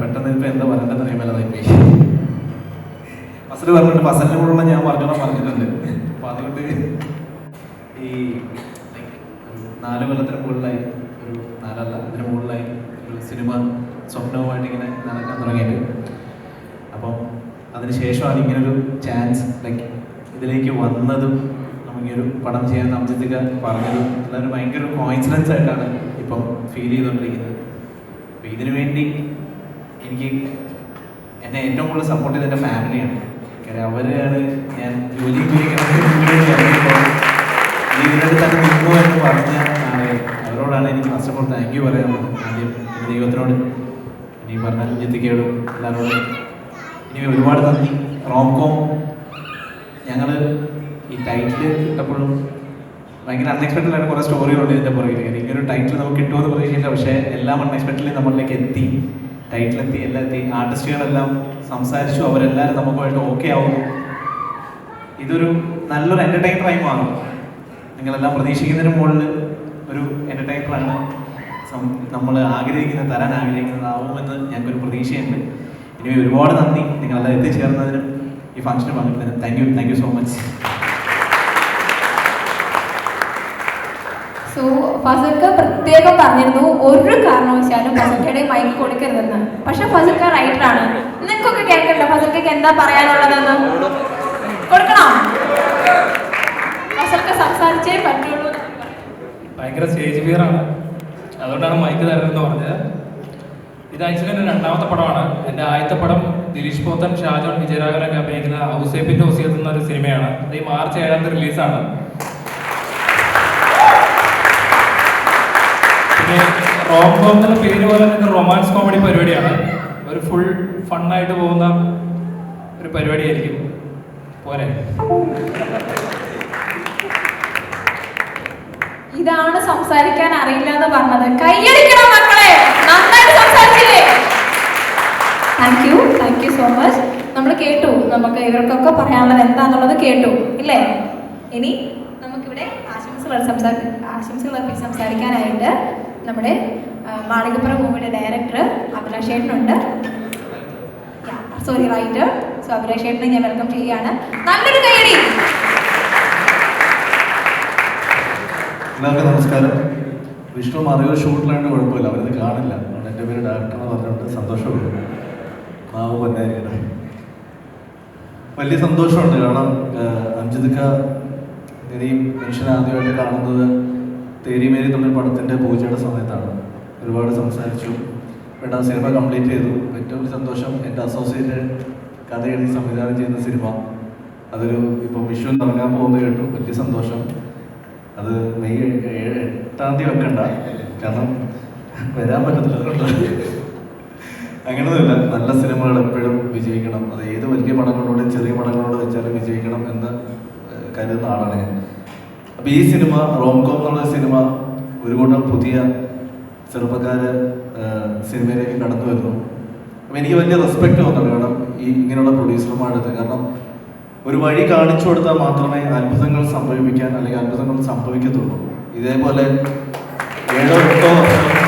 പെട്ടെന്ന് ഇപ്പം എന്താ പറയേണ്ടതെന്ന് അറിയാമല്ലാതായി പോയി. ഫസൽ പറഞ്ഞിട്ടുണ്ട്, ഫസലിൻ്റെ കൂടെ ഞാൻ പറഞ്ഞിട്ടുണ്ട്. അപ്പം അതുകൊണ്ട് ഈ 4 കൊല്ലത്തിന് മുകളിലായി, ഒരു 4 അതിന് മുകളിലായി ഒരു സിനിമ സ്വപ്നവുമായിട്ട് ഇങ്ങനെ നടക്കാൻ തുടങ്ങിയിട്ട്. അപ്പം അതിനുശേഷമാണ് ഇങ്ങനൊരു ചാൻസ് ഇതിലേക്ക് വന്നതും നമുക്കൊരു പടം ചെയ്യാൻ അംജിത്തിക പറഞ്ഞതും എല്ലാവരും ഭയങ്കര കോയിൻസിഡൻസ് ആയിട്ടാണ് ഇപ്പം ഫീൽ ചെയ്തുകൊണ്ടിരിക്കുന്നത്. അപ്പോൾ ഇതിനു വേണ്ടി എന്നെ ഏറ്റവും കൂടുതൽ സപ്പോർട്ട് ചെയ്ത് എൻ്റെ ഫാമിലിയാണ്. കാര്യം അവരാണ് ഞാൻ ജോലിക്ക് ഇതിനോട് തന്നെ നിന്നു എന്ന് പറഞ്ഞ അവരോടാണ് എനിക്ക് first of all thank you പറയാനുള്ളത്. ആദ്യം എൻ്റെ ദൈവത്തിനോട്, ഇനി പറഞ്ഞ അഞ്ജിത്തിക്കയോടും എല്ലാവരോടും ഇനി ഒരുപാട് നന്ദി. റോംകോം ഞങ്ങൾ ഈ ടൈറ്റിൽ ഇട്ടപ്പോഴും ഭയങ്കര അൺഎക്സ്പെക്റ്റഡ് ആയിട്ട് കുറേ സ്റ്റോറികളുണ്ട് ഇതിൻ്റെ പുറകിൽ. കാര്യം ഇങ്ങനൊരു ടൈറ്റിൽ നമുക്ക് കിട്ടുമെന്ന് പ്രതീക്ഷിച്ചില്ല, പക്ഷേ എല്ലാം അൺഎക്സ്പെക്റ്റഡ്ലി നമ്മളിലേക്ക് എത്തി. ടൈറ്റിലെത്തി, എല്ലാം എത്തി. ആർട്ടിസ്റ്റുകളെല്ലാം സംസാരിച്ചു, അവരെല്ലാവരും നമുക്കുമായിട്ട് ഓക്കെ ആവുന്നു. ഇതൊരു നല്ലൊരു എൻ്റർടൈനറായി മാറും. നിങ്ങളെല്ലാം പ്രതീക്ഷിക്കുന്നതിന് മുകളിൽ ഒരു എൻ്റർടൈനറാണ് നമ്മൾ തരാൻ ആഗ്രഹിക്കുന്നതാവുമെന്ന് ഞങ്ങൾക്കൊരു പ്രതീക്ഷയുണ്ട്. ഇനി ഒരുപാട് നന്ദി നിങ്ങളെല്ലാം എത്തിച്ചേർന്നതിനും ഈ ഫംഗ്ഷന് പങ്കെടുത്തതിനും. Thank you so much. So ഫസൽക്ക പ്രത്യേകം പറഞ്ഞിരുന്നു ഒരു കാരണവശാലും ഫസൽക്കയുടെ മൈക്ക് കൊടുക്കരുതെന്ന്. പക്ഷെ ഫസൽക്ക റൈറ്ററാണ്. നിങ്ങൾക്കൊക്കെ കേൾക്കണ്ട ഫസൽക്കയ്ക്ക് എന്താ പറയാനുള്ളതെന്ന്? കൊടുക്കണം. ഫസൽക്ക സംസാരിച്ചേ പറ്റുള്ളൂ. ഭയങ്കര സ്റ്റേജ് ഫിയറാണ്, അതുകൊണ്ടാണ് മൈക്ക് തരണമെന്ന് പറഞ്ഞത്. ഇത് ആക്ച്വലി എൻ്റെ 2ാമത്തെ പടമാണ്. എൻ്റെ ആദ്യത്തെ പടം ദിലീഷ് പോത്തൻ, ഷാജോൺ, വിജയരാഘവനൊക്കെ അഭിനയിക്കുന്ന ഔസേപ്പിൻ്റെ ഓസിയത്ത് എന്നൊരു സിനിമയാണ്. ഈ മാർച്ച് 7 റിലീസാണ്. പിന്നെ റോംകോം എന്നുള്ള പേര് പോലെ തന്നെ റൊമാൻസ് കോമഡി പരിപാടിയാണ്. ഒരു ഫുൾ ഫണ്ണായിട്ട് പോകുന്ന ഒരു പരിപാടിയായിരിക്കും. പോരെ? ഇതാണ് സംസാരിക്കാൻ അറിയില്ല എന്ന് പറഞ്ഞത്. കൈയടിക്കണം മക്കളെ, നന്നായിട്ട് സംസാരിച്ചില്ലേ? Thank you so much. നമ്മൾ കേട്ടു, നമുക്ക് ഇവർക്കൊക്കെ പറയാനുള്ളത് എന്താണെന്നുള്ളത് കേട്ടു ഇല്ലേ? ഇനി നമുക്കിവിടെ ആശംസകൾ സംസാരിക്കാനായിട്ട് നമ്മുടെ മാളികപ്പുറം മൂവിയുടെ ഡയറക്ടർ അഭിലാഷ് ചേട്ടനുണ്ട്. റൈറ്റർ. സോ അഭിലാഷ് ചേട്ടനെ ഞാൻ വെൽക്കം ചെയ്യുകയാണ്. നല്ലൊരു കൈയടി. എല്ലാവർക്കും നമസ്കാരം. വിഷ്ണു മറിയോ ഷൂട്ടിലാണ്ട് കുഴപ്പമില്ല, അവരത് കാണില്ല. അതുകൊണ്ട് എൻ്റെ പേര് ഡയറക്ടർ എന്ന് പറഞ്ഞുകൊണ്ട് സന്തോഷമുണ്ട്. മാവ് പൊന്നായിരിക്കണം. വലിയ സന്തോഷമുണ്ട്. കാരണം അംജിത്തിക്ക ഇനിയും മനുഷ്യനെ ആദ്യമായിട്ട് കാണുന്നത് തേരി മേരി എന്നുള്ള പടത്തിൻ്റെ പൂജയുടെ സമയത്താണ്. ഒരുപാട് സംസാരിച്ചു. പിന്നെ ആ സിനിമ കംപ്ലീറ്റ് ചെയ്തു. ഏറ്റവും വലിയ സന്തോഷം എൻ്റെ അസോസിയേറ്റ് കഥ എഴുതി സംവിധാനം ചെയ്യുന്ന സിനിമ അതൊരു ഇപ്പോൾ വിഷുവിന് ഇറങ്ങാൻ പോകുന്നത് കേട്ടു. വലിയ സന്തോഷം. അത് മെയ് 8 വെക്കണ്ട, കാരണം വരാൻ പറ്റത്തില്ല. അങ്ങനെയൊന്നുമില്ല. നല്ല സിനിമകൾ എപ്പോഴും വിജയിക്കണം. അത് ഏത് വലിയ പടങ്ങളോടും ചെറിയ പടങ്ങളോട് വെച്ചാലും വിജയിക്കണം എന്ന് കരുതുന്ന ആളാണ് ഞാൻ. അപ്പോൾ ഈ സിനിമ റോംകോം എന്നുള്ള സിനിമ ഒരു കൂട്ടം പുതിയ ചെറുപ്പക്കാര് സിനിമയിലേക്ക് കടന്നു വരുന്നു. അപ്പോൾ എനിക്ക് വലിയ റെസ്പെക്റ്റ് തോന്നുന്നു. കാരണം ഈ ഇങ്ങനെയുള്ള പ്രൊഡ്യൂസർമാരുടെ, കാരണം ഒരു വഴി കാണിച്ചു കൊടുത്താൽ മാത്രമേ അത്ഭുതങ്ങൾ സംഭവിക്കാൻ അല്ലെങ്കിൽ അത്ഭുതങ്ങൾ സംഭവിക്കത്തുള്ളൂ. ഇതേപോലെ 7-8 വർഷം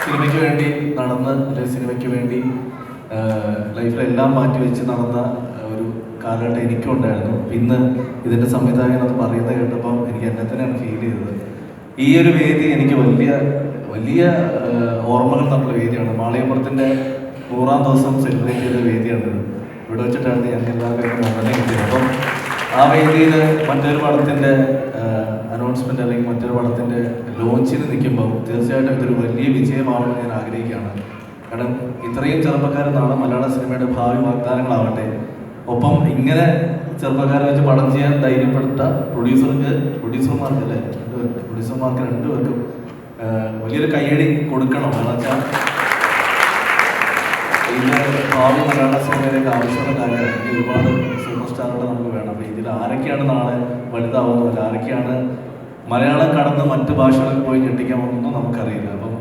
സിനിമയ്ക്ക് വേണ്ടി നടന്ന്, അല്ലെങ്കിൽ സിനിമയ്ക്ക് വേണ്ടി ലൈഫിലെല്ലാം മാറ്റി വെച്ച് നടന്ന ഒരു കാലഘട്ടം എനിക്കും ഉണ്ടായിരുന്നു. ഇന്ന് ഇതിൻ്റെ സംവിധായകൻ അത് പറയുന്നത് കേട്ടപ്പം എനിക്ക് എന്നെ തന്നെയാണ് ഫീൽ ചെയ്തത്. ഈ ഒരു വേദി എനിക്ക് വലിയ വലിയ ഓർമ്മകൾ തമ്മിലുള്ള വേദിയാണ്. മാളികപ്പുറത്തിൻ്റെ 100ാം ദിവസം സെലിബ്രേറ്റ് ചെയ്ത വേദിയാണ്. ഇവിടെ വെച്ചിട്ടാണ് ഞങ്ങൾക്ക് എല്ലാവർക്കും മോഹനം കിട്ടിയത്. അപ്പം ആ വേദിയിൽ മറ്റൊരു പടത്തിൻ്റെ അനൗൺസ്മെൻറ്റ് അല്ലെങ്കിൽ മറ്റൊരു പടത്തിൻ്റെ ലോഞ്ചിന് നിൽക്കുമ്പോൾ തീർച്ചയായിട്ടും ഇതൊരു വലിയ വിജയമാണെന്ന് ഞാൻ ആഗ്രഹിക്കുകയാണ്. കാരണം ഇത്രയും ചെറുപ്പക്കാർ നാളെ മലയാള സിനിമയുടെ ഭാവി വാഗ്ദാനങ്ങളാവട്ടെ. ഒപ്പം ഇങ്ങനെ ചെറുപ്പക്കാരെ വെച്ച് പടം ചെയ്യാൻ ധൈര്യപ്പെട്ട പ്രൊഡ്യൂസർമാർക്ക് 2 പേർക്കും വലിയൊരു കയ്യടി കൊടുക്കണം. കാരണം വെച്ചാൽ ഇതിൻ്റെ ഭാവി മലയാള സിനിമയിലേക്ക് ആവശ്യമുള്ള കാര്യമാണ്. ഒരുപാട് സൂപ്പർ സ്റ്റാറുകൾ നമുക്ക് വേണം. അപ്പോൾ ഇതിൽ ആരൊക്കെയാണ് നാളെ വലുതാവുന്നത്, ആരൊക്കെയാണ് മലയാളം കടന്ന് മറ്റ് ഭാഷകളിൽ പോയി ഞെട്ടിക്കാമെന്നൊന്നും നമുക്കറിയില്ല. അപ്പം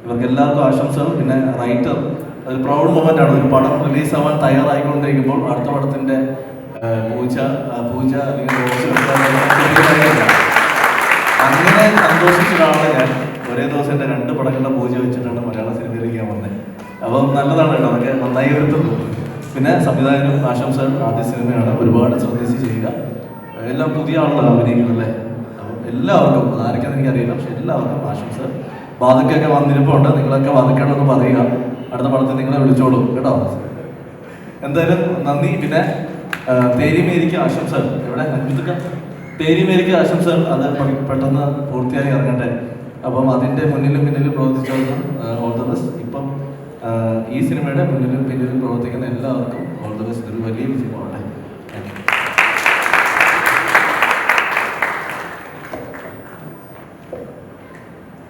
ഇവർക്ക് എല്ലാവർക്കും ആശംസകൾ. പിന്നെ റൈറ്റർ, അതൊരു പ്രൗഡ് മൊമെൻ്റ് ആണ്. ഒരു പടം റിലീസാവാൻ തയ്യാറായിക്കൊണ്ടിരിക്കുമ്പോൾ അടുത്ത പടത്തിൻ്റെ പൂജ അല്ലെങ്കിൽ അങ്ങനെ സന്തോഷിച്ചതാണ് ഞാൻ. ഒരേ ദിവസം എൻ്റെ 2 പടങ്ങളുടെ പൂജ വെച്ചിട്ടാണ് മലയാള സിനിമയിലേക്ക് ഞാൻ വന്നത്. നന്നായി വരുത്തുള്ളൂ. പിന്നെ സംവിധായകനും ആശംസകൾ. ആദ്യ സിനിമയാണ്, ഒരുപാട് ശ്രദ്ധിച്ച് ചെയ്യുക. എല്ലാം പുതിയ ആളുകളാണ് അഭിനയിക്കുന്നല്ലേ. അപ്പം എല്ലാവർക്കും, അതാരൊക്കെയെന്ന് എനിക്കറിയില്ല, പക്ഷെ എല്ലാവർക്കും ആശംസകൾ. വാതക്കൊക്കെ വന്നിരിപ്പുണ്ട്, നിങ്ങളൊക്കെ വാതക്കണമെന്ന് പറയുക. അടുത്ത പടത്തിൽ നിങ്ങളെ വിളിച്ചോളൂ കേട്ടോ. എന്തായാലും നന്ദി. പിന്നെ തേരിമേരിക്ക് ആശംസകൾ. എവിടെ തേരിമേരിക്ക് ആശംസകൾ. അത് പെട്ടെന്ന് പൂർത്തിയായി ഇറങ്ങട്ടെ. അപ്പം അതിൻ്റെ മുന്നിലും പിന്നിലും പ്രവർത്തിച്ചവർക്ക് ഓൾ ദ ബെസ്റ്റ്. ഇപ്പം ഈ സിനിമയുടെ മുന്നിലും പിന്നിലും പ്രവർത്തിക്കുന്ന എല്ലാവർക്കും ഓൾ ദ ബെസ്റ്റ്. ഒരു വലിയ വിജയമാവട്ടെ.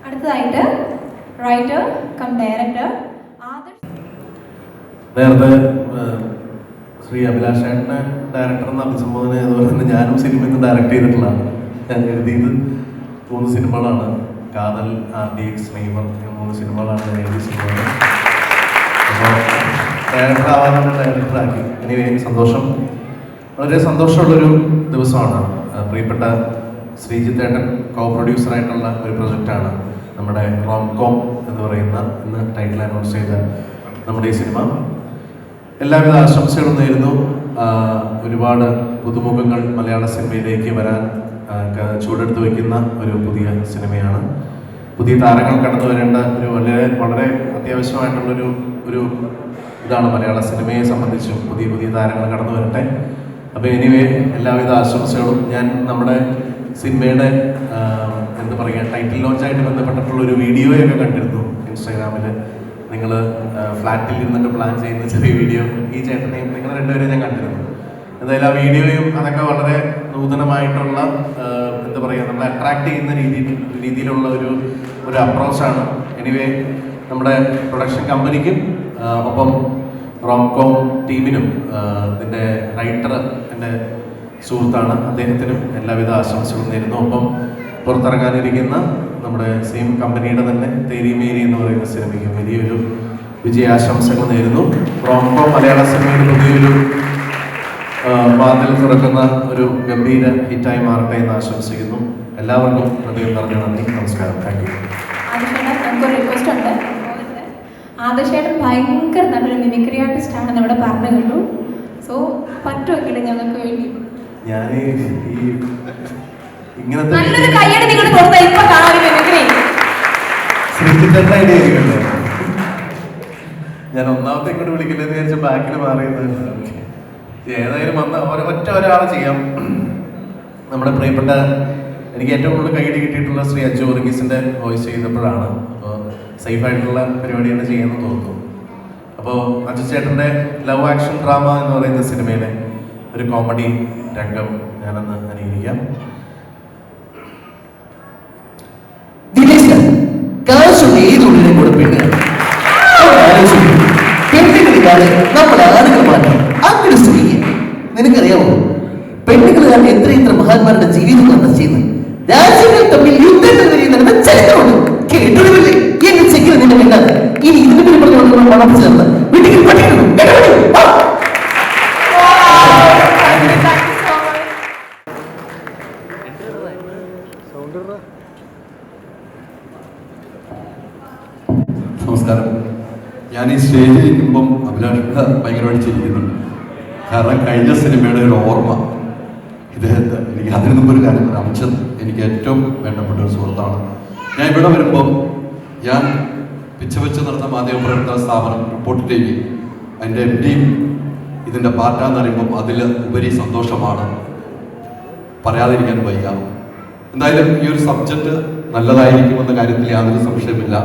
അടുത്തതായിട്ട് റൈറ്റർ കം ഡയറക്ടർ ആദർശ്. നേരത്തെ ശ്രീ അഭിലാഷ് ചേട്ടനെ ഡയറക്ടർ എന്ന് അഭിസംബോധന ചെയ്തതുപോലെ തന്നെ ഞാനും സിനിമയിൽ നിന്ന് ഡയറക്റ്റ് ചെയ്തിട്ടുള്ളതാണ്. ഞാൻ എഴുതിയത് 3 സിനിമകളാണ്. കാതൽ, RDX, നെയ്മർ, 3 സിനിമകളാണ് ഞാൻ എഴുതിയ സിനിമകൾ. അപ്പോൾ ഡയറക്ടർ ആവാനാണ് ഡയറക്ടറാക്കി. എനിക്ക് സന്തോഷം, വളരെ സന്തോഷമുള്ളൊരു ദിവസമാണ്. പ്രിയപ്പെട്ട ശ്രീജിത്ത് ഏട്ടൻ കോ പ്രൊഡ്യൂസറായിട്ടുള്ള ഒരു പ്രൊജക്റ്റാണ് നമ്മുടെ റോംകോം എന്ന് പറയുന്ന ഇന്ന് ടൈറ്റിൽ അനൗൺസ് ചെയ്ത നമ്മുടെ ഈ സിനിമ. എല്ലാവിധ ആശംസകളും നേരുന്നു. ഒരുപാട് പുതുമുഖങ്ങൾ മലയാള സിനിമയിലേക്ക് വരാൻ ചൂടെടുത്ത് വയ്ക്കുന്ന ഒരു പുതിയ സിനിമയാണ്. പുതിയ താരങ്ങൾ കടന്നു വരേണ്ട ഒരു വളരെ അത്യാവശ്യമായിട്ടുള്ളൊരു ഇതാണ് മലയാള സിനിമയെ സംബന്ധിച്ചും. പുതിയ താരങ്ങൾ കടന്നു വരട്ടെ. അപ്പോൾ എനിവേ എല്ലാവിധ ആശംസകളും. ഞാൻ നമ്മുടെ സിനിമയുടെ എന്താ പറയുക, ടൈറ്റിൽ ലോഞ്ചായിട്ട് ബന്ധപ്പെട്ടിട്ടുള്ളൊരു വീഡിയോയൊക്കെ കണ്ടിരുന്നു ഇൻസ്റ്റാഗ്രാമിൽ. നിങ്ങൾ ഫ്ലാറ്റിൽ ഇരുന്നിട്ട് പ്ലാൻ ചെയ്യുന്ന ചെറിയ വീഡിയോ, ഈ ചേട്ടനെയും നിങ്ങൾ രണ്ടുപേരെയും ഞാൻ കണ്ടിരുന്നു. എന്തായാലും ആ വീഡിയോയും അതൊക്കെ വളരെ നൂതനമായിട്ടുള്ള എന്താ പറയുക, നമ്മളെ അട്രാക്ട് ചെയ്യുന്ന രീതിയിലുള്ള ഒരു അപ്രോച്ചാണ്. എനിവേ നമ്മുടെ പ്രൊഡക്ഷൻ കമ്പനിക്കും ഒപ്പം റോംകോം ടീമിനും ഇതിൻ്റെ റൈറ്റർ എൻ്റെ സുഹൃത്താണ്, അദ്ദേഹത്തിനും എല്ലാവിധ ആശംസകളും നേരുന്നു. ഒപ്പം പുറത്തിറങ്ങാനിരിക്കുന്ന നമ്മുടെ സെയിം കമ്പനിയുടെ തന്നെ തേരിമേരി എന്ന് പറയുന്ന സിനിമയ്ക്ക് വലിയൊരു വിജയാശംസകൾ നേരുന്നു. റോംകോം മലയാള സിനിമയിൽ പുതിയൊരു വാതിൽ തുറക്കുന്ന ഒരു ഗംഭീര ഹിറ്റായി മാറട്ടെ എന്ന് ആശംസിക്കുന്നു. എല്ലാവർക്കും ഹൃദയം നിറഞ്ഞ നന്ദി, നമസ്കാരം, താങ്ക് യു. നമുക്കൊരു റിക്വസ്റ്റ് ഉണ്ട്. ആദർശേട്ടൻ ഭയങ്കര നല്ലൊരു മിമിക്രി ആർട്ടിസ്റ്റ് ആണെന്ന് ഇവിടെ പറഞ്ഞു കേട്ടു. സോ പറ്റുമെങ്കിലും ഞങ്ങൾക്ക് വേണ്ടി ഞാൻ ഈ ഇങ്ങനത്തെ നല്ലൊരു കയ്യടി നിങ്ങൾ കൊടുത്താൽ ഇപ്പൊ കാണാൻ മിമിക്രി. ശ്രീജിത്തേട്ടൻ്റെ ഐഡിയ ആയിരിക്കുമല്ലോ. ഞാൻ ഒന്നാമത്തെ ഇങ്ങോട്ട് വിളിക്കില്ലെന്ന് വിചാരിച്ച ബാക്കിൽ മാറിയത്. ഏതായാലും വന്ന ഒരാളെ ചെയ്യാം. നമ്മുടെ പ്രിയപ്പെട്ട, എനിക്ക് ഏറ്റവും കൂടുതൽ കൈയ്യടി കിട്ടിയിട്ടുള്ള ശ്രീ അജു വർഗീസിൻ്റെ വോയിസ് ചെയ്തപ്പോഴാണ്. അപ്പോൾ സേഫായിട്ടുള്ള പരിപാടിയാണ് ചെയ്യുന്നത് തോന്നുന്നു. അപ്പോൾ അജു ചേട്ടൻ്റെ ലവ് ആക്ഷൻ ഡ്രാമ എന്ന് പറയുന്ന സിനിമയിലെ ഒരു കോമഡി രംഗം ഞാനൊന്ന് അനുകരിക്കാം. കാശുള്ള ഏതുള്ളിനെ കൂടെ പെണ്ണുകളിലാണ് നമ്മൾ ആളുകൾ മാറ്റം. അങ്ങനെ സ്ത്രീയെ നിനക്കറിയാമോ, പെണ്ണുകൾ കാരണം എത്ര മഹാന്മാരുടെ ജീവിതം നമ്മൾ ചെയ്യുന്നത്. രാജ്യങ്ങൾ തമ്മിൽ യുദ്ധങ്ങൾ കഴിയുന്ന ചരിത്രമുണ്ട്. കേട്ടൊഴിവില്ലേ എന്നെ ചെക്കിന് നിന്റെ പിന്നാലെ ഇനി ഇതിനെ പറ്റി പറഞ്ഞു പണം ചേർന്ന് വീട്ടിൽ പഠിക്കണം. നമസ്കാരം. ഞാൻ ഈ സ്റ്റേജിൽ ഇരിക്കുമ്പം അഭിലാഷ ഭയങ്കരമായിട്ട് ചിരിക്കുന്നുണ്ട്. കാരണം കഴിഞ്ഞ സിനിമയുടെ ഒരു ഓർമ്മ ഇദ്ദേഹത്തെ എനിക്ക് അതിന് മുമ്പ് ഒരു കാര്യം, അംശത് എനിക്ക് ഏറ്റവും വേണ്ടപ്പെട്ട ഒരു സുഹൃത്താണ്. ഞാൻ ഇവിടെ വരുമ്പം ഞാൻ പിച്ചവെച്ച് നടന്ന മാധ്യമപ്രവർത്തന സ്ഥാപനം റിപ്പോർട്ട് ടി വി, അതിൻ്റെ MD ഇതിൻ്റെ പാർട്ടാന്ന് പറയുമ്പം അതിൽ ഉപരി സന്തോഷമാണ്, പറയാതിരിക്കാൻ വയ്യ. എന്തായാലും ഈ ഒരു സബ്ജക്റ്റ് നല്ലതായിരിക്കുമെന്ന കാര്യത്തിൽ യാതൊരു സംശയമില്ല.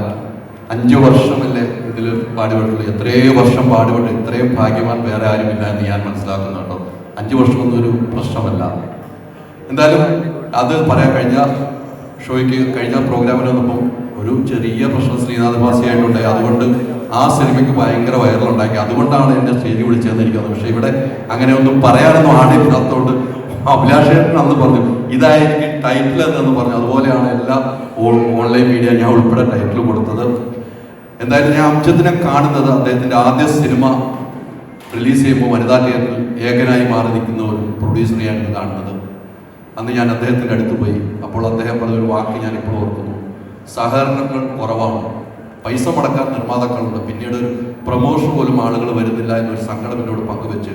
5 വർഷമല്ലേ ഇതിൽ പാടുപെട്ടുള്ളൂ. എത്രയോ വർഷം പാടുപെട്ട് ഇത്രയും ഭാഗ്യവാൻ വേറെ ആരുമില്ല എന്ന് ഞാൻ മനസ്സിലാക്കുന്നു കേട്ടോ. 5 വർഷമൊന്നും ഒരു പ്രശ്നമല്ല. എന്തായാലും അത് പറയാൻ കഴിഞ്ഞ ഷോയ്ക്ക് കഴിഞ്ഞ പ്രോഗ്രാമിൽ വന്നപ്പം ഒരു ചെറിയ പ്രശ്നം ശ്രീനാഥ് ഭാസിയായിട്ടുണ്ടായി. അതുകൊണ്ട് ആ സിനിമയ്ക്ക് ഭയങ്കര വൈറലുണ്ടാക്കി. അതുകൊണ്ടാണ് എന്നെ സ്റ്റേജിൽ വിളിച്ചതെന്നിരിക്കുന്നത്. പക്ഷേ ഇവിടെ അങ്ങനെ ഒന്നും പറയാനൊന്നും ആടില്ലാത്തതുകൊണ്ട് അഭിലാഷേട്ടൻ അന്ന് പറഞ്ഞു ഇതായിരിക്കും ടൈറ്റിൽ എന്നു പറഞ്ഞു. അതുപോലെയാണ് എല്ലാ ഓൺലൈൻ മീഡിയ ഞാൻ ഉൾപ്പെടെ ടൈറ്റിൽ കൊടുത്തത്. എന്തായാലും ഞാൻ അംശത്തിനെ കാണുന്നത് അദ്ദേഹത്തിൻ്റെ ആദ്യ സിനിമ റിലീസ് ചെയ്യുമ്പോൾ വനിതാ തിയേറ്ററിൽ ഏകനായി മാറി നിൽക്കുന്ന ഒരു പ്രൊഡ്യൂസറെയാണ് കാണുന്നത്. അന്ന് ഞാൻ അദ്ദേഹത്തിൻ്റെ അടുത്ത് പോയി. അപ്പോൾ അദ്ദേഹം പറഞ്ഞൊരു വാക്ക് ഞാൻ ഇപ്പോൾ ഓർക്കുന്നു, സഹകരണങ്ങൾ കുറവാണ്, പൈസ മുടക്കാൻ നിർമ്മാതാക്കളുണ്ട്. പിന്നീട് ഒരു പ്രൊമോഷൻ പോലും ആളുകൾ വരുന്നില്ല എന്നൊരു സങ്കടം എന്നോട് പങ്കുവെച്ച്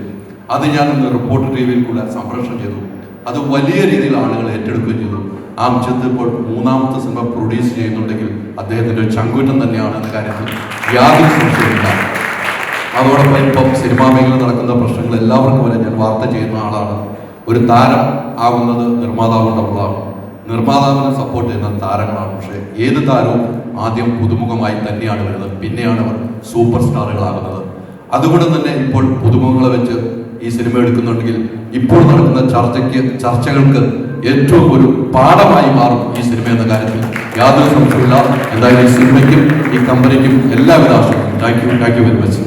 അത് ഞാൻ ഇന്ന് റിപ്പോർട്ട് ടിവിയിൽ കൂടെ സംപ്രേഷണം ചെയ്തു. അത് വലിയ രീതിയിൽ ആളുകൾ ഏറ്റെടുക്കുകയും ചെയ്തു. ആ അംശത്ത് ഇപ്പോൾ 3ാമത്തെ സിനിമ പ്രൊഡ്യൂസ് ചെയ്യുന്നുണ്ടെങ്കിൽ അദ്ദേഹത്തിൻ്റെ ഒരു ചങ്കൂറ്റം തന്നെയാണ് എന്ന കാര്യത്തിൽ യാതൊരു സംശയമില്ല. അതോടൊപ്പം ഇപ്പം സിനിമാ മേഖല നടക്കുന്ന പ്രശ്നങ്ങൾ എല്ലാവർക്കും വരെ ഞാൻ വാർത്ത ചെയ്യുന്ന ആളാണ്. ഒരു താരം ആകുന്നത് നിർമ്മാതാവിനോടൊപ്പമാണ്. നിർമ്മാതാവിനെ സപ്പോർട്ട് ചെയ്യുന്ന താരങ്ങളാണ്. പക്ഷേ ഏത് താരവും ആദ്യം പുതുമുഖമായി തന്നെയാണ് വരുന്നത്, പിന്നെയാണ് അവർ സൂപ്പർ സ്റ്റാറുകളാകുന്നത്. അതുകൊണ്ട് തന്നെ ഇപ്പോൾ പുതുമുഖങ്ങളെ വെച്ച് ഈ സിനിമ എടുക്കുന്നുണ്ടെങ്കിൽ ഇപ്പോൾ നടക്കുന്ന ചർച്ചകൾക്ക് ഏറ്റവും ഒരു പാഠമായി മാറും ഈ സിനിമ എന്ന കാര്യത്തിൽ യാതൊരു സംശയമില്ല. എന്തായാലും ഈ സിനിമയ്ക്കും ഈ കമ്പനിക്കും എല്ലാവിധ ആശംസകളും. Thank you very much.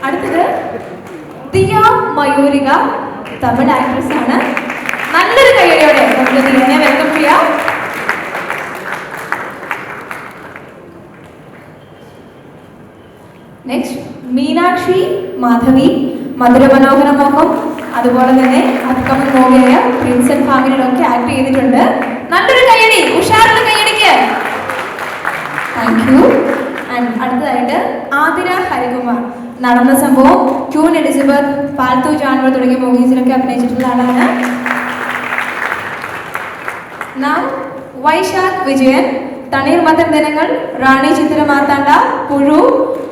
അടുത്തത് ദിയ മയൂരിക, തമിഴ് ആക്ട്രസ് ആണ്. നല്ലൊരു കൈയടിയോടെ നമുക്ക് ദിയനെ വെൽക്കം ചെയ്യാം. നെക്സ്റ്റ് മീനാക്ഷി മാധവി, മധുരമനോഹര മോഹം, അതുപോലെ തന്നെ അപ്കമിംഗ് മൂവിയായ പ്രിൻസ് ആൻഡ് ഫാമിലിയിലൊക്കെ ആക്ട് ചെയ്തിട്ടുണ്ട്. നല്ലൊരു കൈയടി, ഉഷാറുള്ള കൈയടിക്ക്. Thank you. ആൻഡ് അടുത്തതായിട്ട് ആതിര ഹരികുമാർ, നടന്ന സംഭവം, ക്യൂൻ എലിസബത്ത്, പാൽത്തു ജാൻവർ തുടങ്ങിയ മൂവീസിലൊക്കെ അഭിനയിച്ചിട്ടുള്ള ആളാണ്. നാം വൈശാഖ് വിജയൻ, തണ്ണീർമത്തൻ ദിനങ്ങൾ, റാണി ചിത്ര മാർത്താണ്ഡ, പുഴു,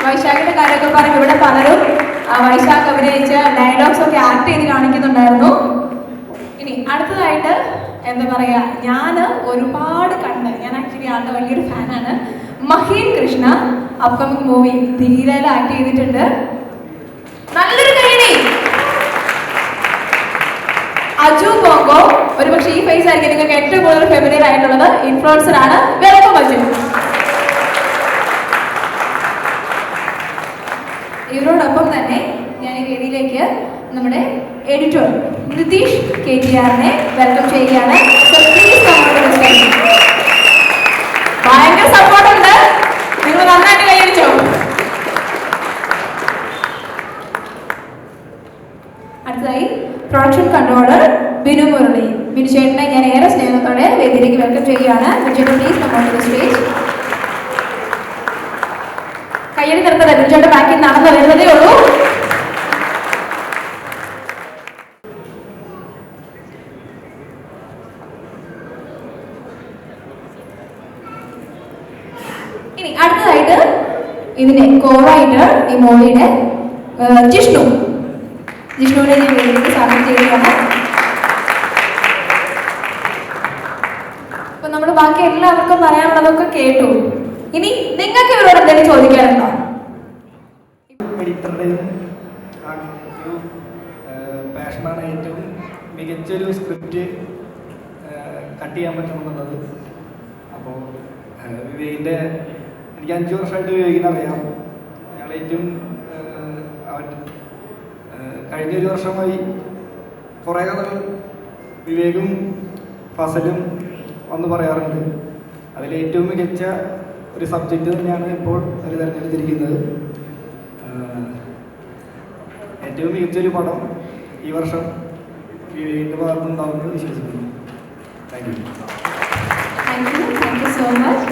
വൈശാഖിന്റെ കാര്യമൊക്കെ പറഞ്ഞ് ഇവിടെ പലരും വൈശാഖ് അഭിനയിച്ച ഡയലോഗ്സ് ഒക്കെ ആക്ട് ചെയ്ത് കാണിക്കുന്നുണ്ടായിരുന്നു. ഇനി അടുത്തതായിട്ട് എന്താ പറയാ, ഞാൻ ഒരുപാട് ഞാൻ ആക്ച്വലി ആളുടെ വലിയൊരു ഫാനാണ്. Maheen Krishna, upcoming movie ധീരയിൽ act ചെയ്തിട്ടുണ്ട്. നല്ലൊരു കൈയടി. അജു ബോങ്കോ, ഒരുപക്ഷെ ഈ ഫേസ് ആയിരിക്കും നിങ്ങൾക്ക് ഏറ്റവും കൂടുതൽ ഫെമിലിയർ ആയിട്ടുള്ളത്. ഇൻഫ്ലുവൻസർ ആണ്. വെൽക്കം അജു. ഇവരോടൊപ്പം തന്നെ ഞാൻ ഈ വേദിയിലേക്ക് നമ്മുടെ എഡിറ്റർ നിതീഷ് KTR വെൽക്കം ചെയ്യുകയാണ്. ഭയങ്കര സപ്പോർട്ടുണ്ട്, നിങ്ങൾ നന്നായിട്ട് കൈയടിച്ചോ. അടുത്തതായി പ്രൊഡക്ഷൻ കൺട്രോളർ ബിനു മുരളി. ബിനു ചേട്ടനെ ഞാൻ ഏറെ സ്നേഹത്തോടെ വേദിയിലേക്ക് വെൽക്കം ചെയ്യുകയാണ്. Please come on to the stage. കയ്യടി നിർത്തത് ബിനു ചേട്ടൻ ബാക്കിൽ നടന്നു വരുന്നതേ ഉള്ളൂ. ഇനി അടുത്തതായിട്ട് ഇതിന്റെ കോ-റൈറ്റർ ഈ മൂവിയുടെ ജിഷ്ണുവിനെ ഞാൻ വേദിയിലേക്ക് സ്വാഗതം ചെയ്യുകയാണ്. അപ്പൊ നമ്മൾ ബാക്കി എല്ലാവർക്കും പറയാനുള്ളതൊക്കെ കേട്ടു. ഇനി നിങ്ങൾക്ക് ഇവരോട് എന്തെങ്കിലും ചോദിക്കാനുണ്ടോ? എഡിറ്ററുടെയും ഒരു പാഷനാണ് ഏറ്റവും മികച്ചൊരു സ്ക്രിപ്റ്റ് കട്ട് ചെയ്യാൻ പറ്റുമെന്നുള്ളത്. അപ്പോൾ വിവേകിൻ്റെ എനിക്ക് 5 വർഷമായിട്ട് വിവേകിനെ അറിയാം. ഞങ്ങൾ ഏറ്റവും കഴിഞ്ഞ 1 വർഷമായി കുറേ കഥകൾ വിവേകും ഫസലും വന്ന് പറയാറുണ്ട്. അതിലേറ്റവും മികച്ച ഒരു സബ്ജക്റ്റ് തന്നെയാണ് ഇപ്പോൾ അവർ തിരഞ്ഞെടുത്തിരിക്കുന്നത്. ഏറ്റവും മികച്ചൊരു പടം ഈ വർഷം വിവേകിൻ്റെ ഭാഗത്തുനിന്നുണ്ടാവുമെന്ന് വിശ്വസിക്കുന്നു. Thank you so much.